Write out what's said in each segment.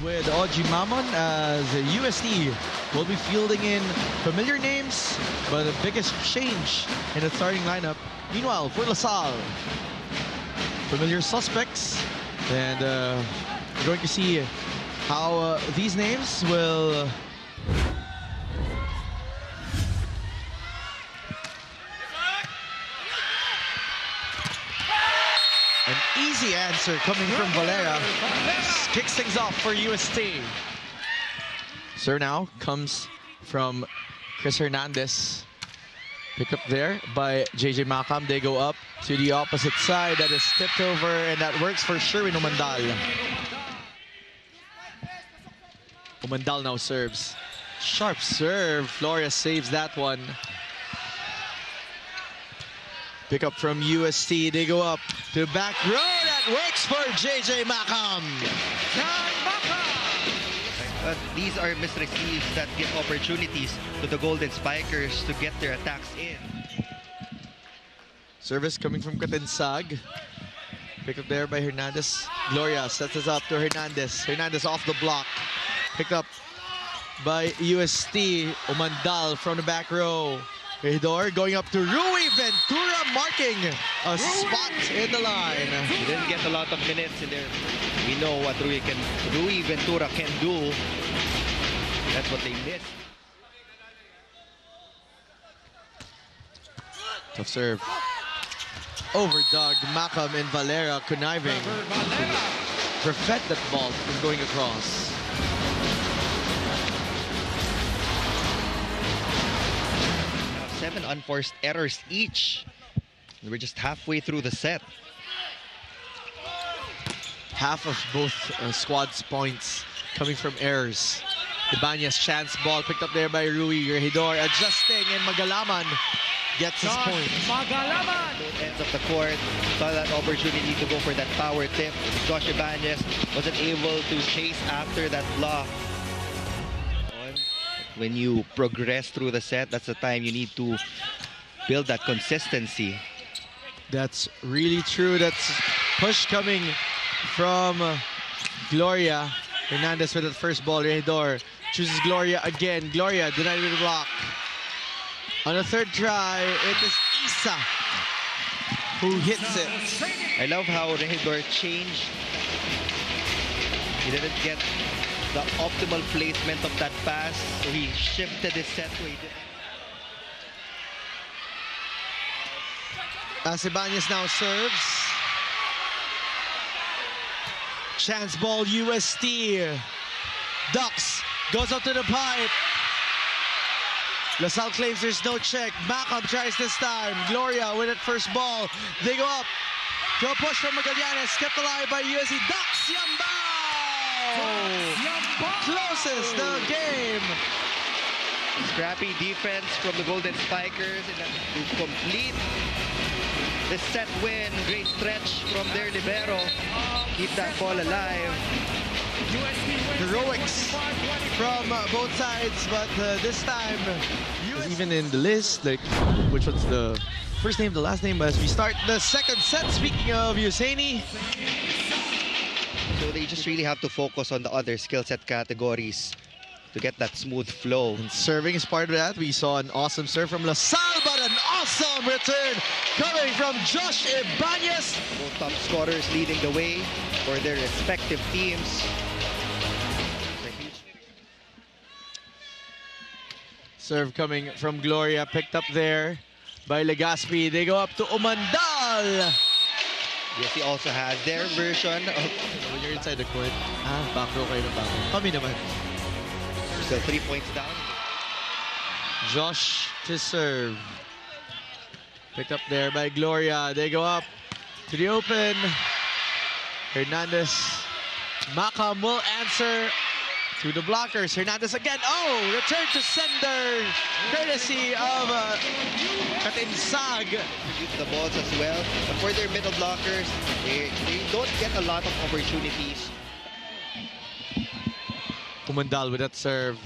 with Oji Mamon as UST will be fielding in familiar names, but the biggest change in the starting lineup. Meanwhile, for LaSalle, familiar suspects, and we're going to see how these names will an easy answer coming from Valera. Kicks things off for UST. Serve now comes from Chris Hernandez. Pick up there by JJ Macam. They go up to the opposite side. That is tipped over, and that works for Sherwin Umandal. Umandal now serves. Sharp serve. Flores saves that one. Pick up from UST. They go up to the back row. That works for JJ Macam. These are misreceives that give opportunities to the Golden Spikers to get their attacks in. Service coming from Katinsag. Pick up there by Hernandez. Gloria sets us up to Hernandez. Hernandez off the block. Picked up by UST. Umandal from the back row. Regidor going up to Rui Ventura, marking a spot in the line. He didn't get a lot of minutes in there. We know what Rui Ventura can do. That's what they missed. Tough serve. Overdogged. Macam and Valera conniving to prevent that ball from going across. Now 7 unforced errors each. We're just halfway through the set. Half of both squads' points coming from errors. Ibanez chance ball picked up there by Rui. Regidor adjusting, and Magalaman gets his point. Magalaman! Both ends of the court saw that opportunity to go for that power tip. Josh Ibanez wasn't able to chase after that block. When you progress through the set, that's the time you need to build that consistency. That's really true. That's push coming from Gloria. Hernandez with the first ball. Regidor chooses Gloria again. Gloria denied with the block. On the third try, it is Isa who hits it. I love how Regidor changed. He didn't get the optimal placement of that pass, so he shifted his set way. As Ibanez now serves. Chance ball, UST. Ducks, goes up to the pipe. LaSalle claims there's no check. Macam tries this time. Gloria with it first ball. They go up to a push from Magallanes. Kept alive by UST. Ducks, Yambao! Closes the game. Scrappy defense from the Golden Spikers to complete the set win. Great stretch from their libero. Keep that ball alive. Heroics from both sides, but this time, even in the list, like which was the first name, the last name, as we start the second set. Speaking of Usaini, so they just really have to focus on the other skill set categories to get that smooth flow. And serving is part of that. We saw an awesome serve from LaSalle, but an awesome return coming from Josh Ibanez. Both top scorers leading the way for their respective teams. Serve coming from Gloria, picked up there by Legaspi. They go up to Umandal. Yes, he also has their version of... When you're inside the court, back row kayo ng back row. Kami naman. Still 3 points down. Josh to serve. Picked up there by Gloria. They go up to the open. Hernandez. Macam will answer to the blockers. Hernandez again. Oh, return to sender. Courtesy of Katinsag. Use the balls as well. But for their middle blockers, they don't get a lot of opportunities. Umandal with that serve.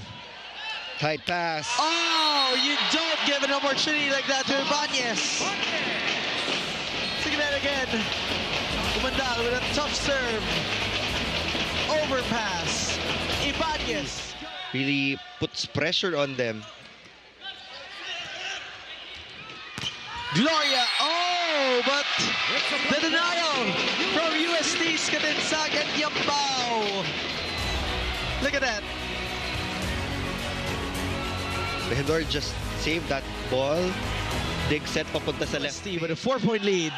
Tight pass. Oh, you don't give an opportunity like that to Ibanez. Look at that again. Umandal with a tough serve. Overpass. Reyes. Really puts pressure on them. Gloria, oh, but the denial from UST's Katinsag and Yambao. Look at that. Regidor just saved that ball. Big set papunta sa left. UST with a 4-point lead.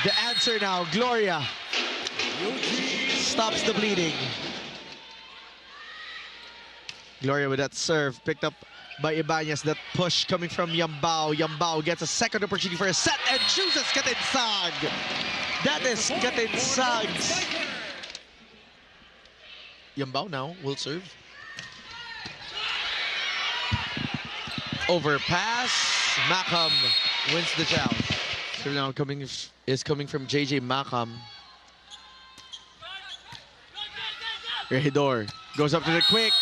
The answer now, Gloria stops the bleeding. Gloria with that serve, picked up by Ibanez. That push coming from Yambao. Yambao gets a second opportunity for a set and chooses Katinsag. That is Katinsag's. Yambao now will serve. Overpass. Macam wins the challenge. So now is coming from JJ Macam. Regidor goes up to the quick.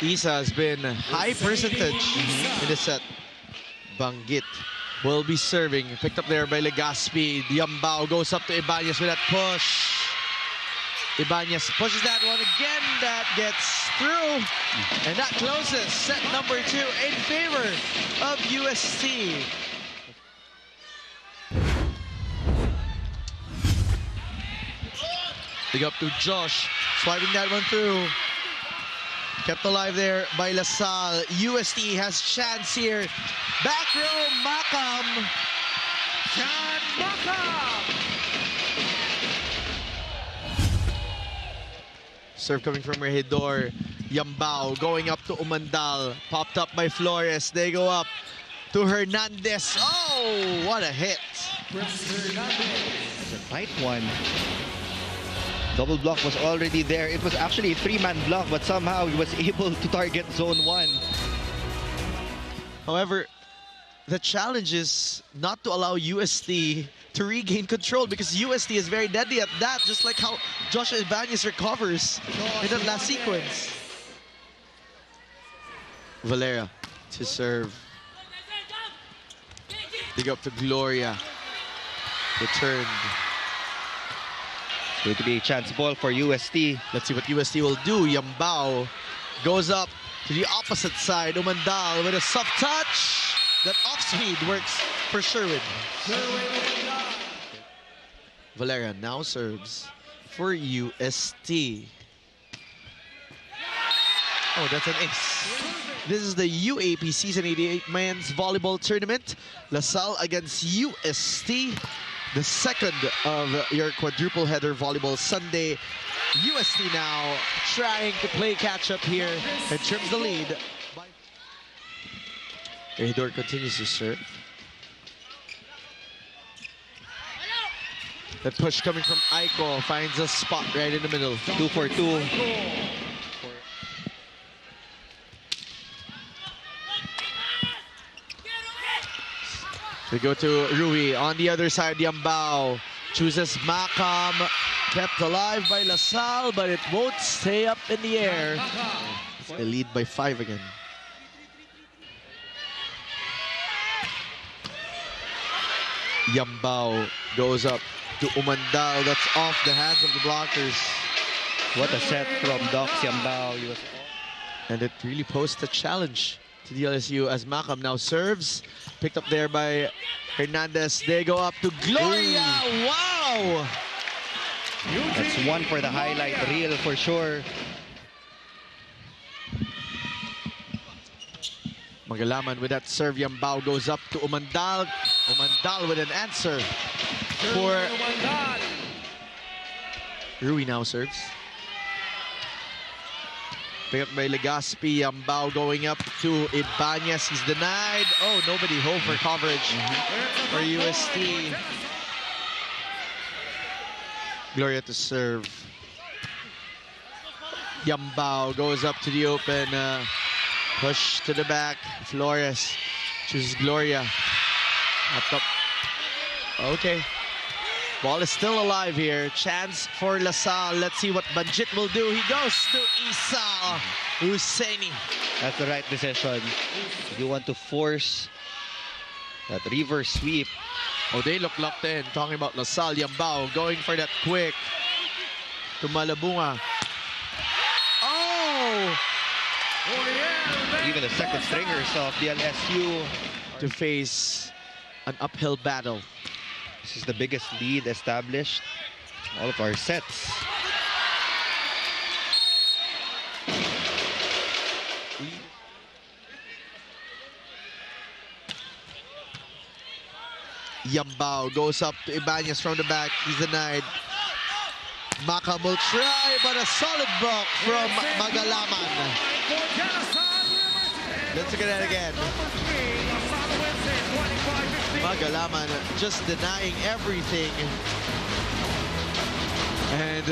Isa has been high percentage in the set. Banggit will be serving. Picked up there by Legaspi. Yambao goes up to Ibanez with that push. Ibanez pushes that one again. That gets through. And that closes set number 2 in favor of UST. Big up to Josh. Swiping that one through. Kept alive there by LaSalle. UST has chance here. Back row, Macam. John Macam. Serve coming from Regidor. Yambao going up to Umandal. Popped up by Flores. They go up to Hernandez. Oh, what a hit. It's a tight one. Double block was already there. It was actually a 3-man block, but somehow he was able to target zone 1. However, the challenge is not to allow UST to regain control, because UST is very deadly at that, just like how Josh Ibanez recovers in that last sequence. Valera to serve. Big up to Gloria. Returned. Going to be a chance ball for UST. Let's see what UST will do. Yambao goes up to the opposite side. Umandal with a soft touch. That off-speed works for Sherwin. Valera now serves for UST. Oh, that's an ace. This is the UAAP Season 88 Men's Volleyball Tournament. LaSalle against UST. The second of your quadruple header volleyball Sunday. UST now trying to play catch up here and trims the lead. Regidor continues to serve. That push coming from Aiko finds a spot right in the middle. 2 for 2. We go to Rui. On the other side, Yambao chooses Macam. Kept alive by LaSalle, but it won't stay up in the air. They lead by 5 again. Yambao goes up to Umandal. That's off the hands of the blockers. What a set from Dox Yambao. And it really posed a challenge to DLSU as Macam now serves. Picked up there by Hernandez. They go up to Gloria. Ooh. Wow! That's one for the highlight reel for sure. Magalaman with that serve. Yambao goes up to Umandal. Umandal with an answer for Rui now serves. Pick up by Legaspi. Yambao going up to Ibanez. He's denied. Oh, nobody home for coverage for UST. Gloria to serve. Yambao goes up to the open. Push to the back. Flores chooses Gloria. Up. Okay. Ball is still alive here. Chance for LaSalle. Let's see what Banjit will do. He goes to Isa Husseini. That's the right decision. You want to force that reverse sweep. Oh, they look locked in. Talking about LaSalle. Yambao going for that quick to Malabunga. Even the second stringers of DLSU to face an uphill battle. This is the biggest lead established in all of our sets. Yambao goes up to Ibanez from the back. He's denied. Makam will try, but a solid block from Magalaman. Let's look at that again. Magalaman just denying everything. And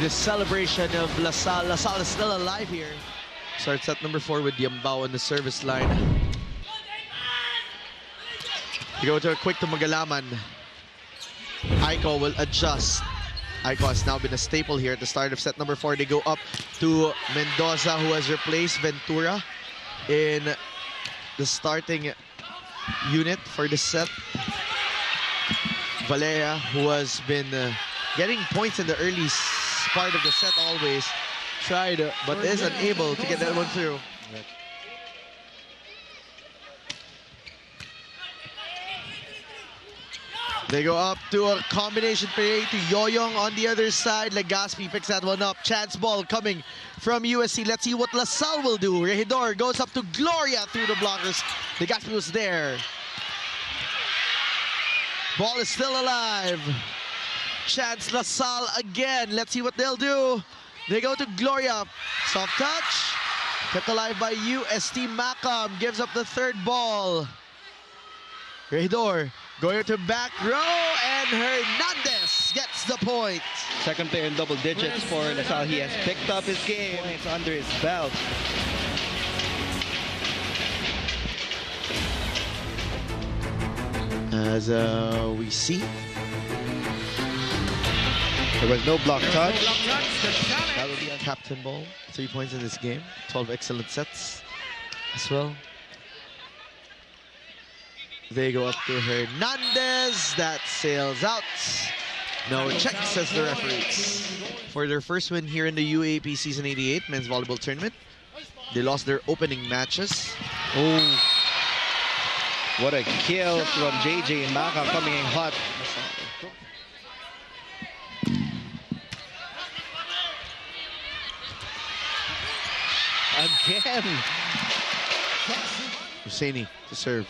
the celebration of LaSalle. LaSalle is still alive here. Starts set number 4 with Yambao on the service line. You go to a quick to Magalaman. Aiko will adjust. Aiko has now been a staple here at the start of set number 4. They go up to Mendoza, who has replaced Ventura in the starting unit for the set. Valeria, who has been getting points in the early part of the set always, tried but is unable to get that one through. They go up to a combination play to Yoyong on the other side. Legaspi picks that one up. Chance ball coming from USC. Let's see what LaSalle will do. Regidor goes up to Gloria through the blockers. Legaspi was there. Ball is still alive. Chance LaSalle again. Let's see what they'll do. They go to Gloria. Soft touch. Kept alive by UST. Makam gives up the third ball. Regidor going to back row, and Hernandez gets the point. Second player in double digits for LaSalle. He has picked up his game. It's under his belt. As we see, there was no block touch. That will be a captain ball. 3 points in this game. 12 excellent sets as well. They go up to Hernandez. That sails out. No check, says the referees. For their first win here in the UAAP Season 88 Men's Volleyball Tournament. They lost their opening matches. Oh, what a kill from JJ and Maka coming in hot. Again. Husseini to serve.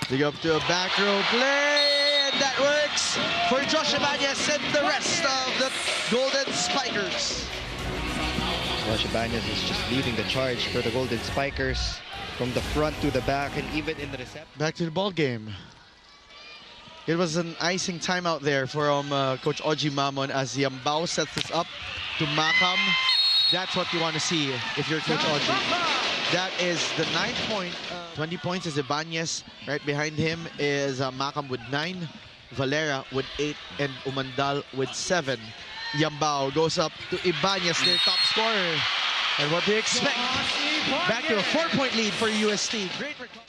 They go up to a back row play, and that works for Josh Ibanez and the rest of the Golden Spikers. Josh Ibanez is just leading the charge for the Golden Spikers from the front to the back, and even in the reception. Back to the ball game. It was an icing timeout there from Coach Oji Mamon as Yambao sets this up to Makam. That's what you want to see if you're Coach Oji. That is the 9th point. 20 points is Ibanez. Right behind him is Makam with 9, Valera with 8, and Umandal with 7. Yambao goes up to Ibanez, their top scorer. And what do you expect? Back to a 4-point lead for UST. Great recovery.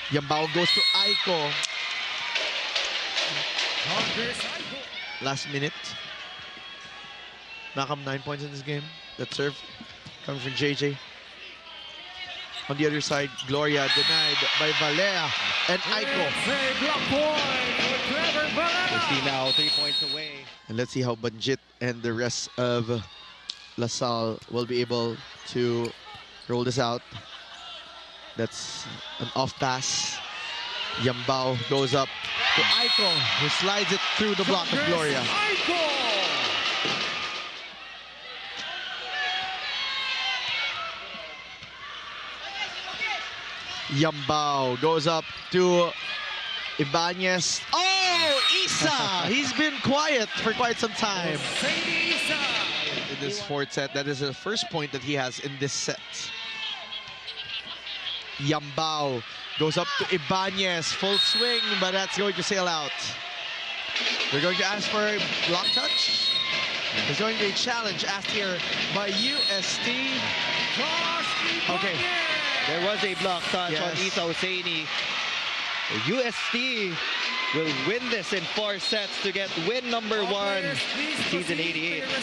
Yambao goes to Aiko. Last minute. Makam 9 points in this game. That serve coming from JJ. On the other side, Gloria denied by Valera and Aiko. We'll see now 3 points away. And let's see how Banjit and the rest of LaSalle will be able to roll this out. That's an off pass. Yambao goes up to Aiko, who slides it through the block of Gloria. Yambao goes up to Ibanez. Oh, Isa! He's been quiet for quite some time. In this 4th set, that is the first point that he has in this set. Yambao goes up to Ibanez, full swing, but that's going to sail out. We're going to ask for a block touch. There's going to be a challenge asked here by UST. Okay. There was a block touch on Yes. Isa Husseini. UST will win this in 4 sets to get win number 1 in season 88 of the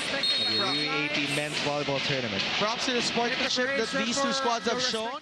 UAAP men's volleyball tournament. Props to the sportsmanship that these two squads have shown.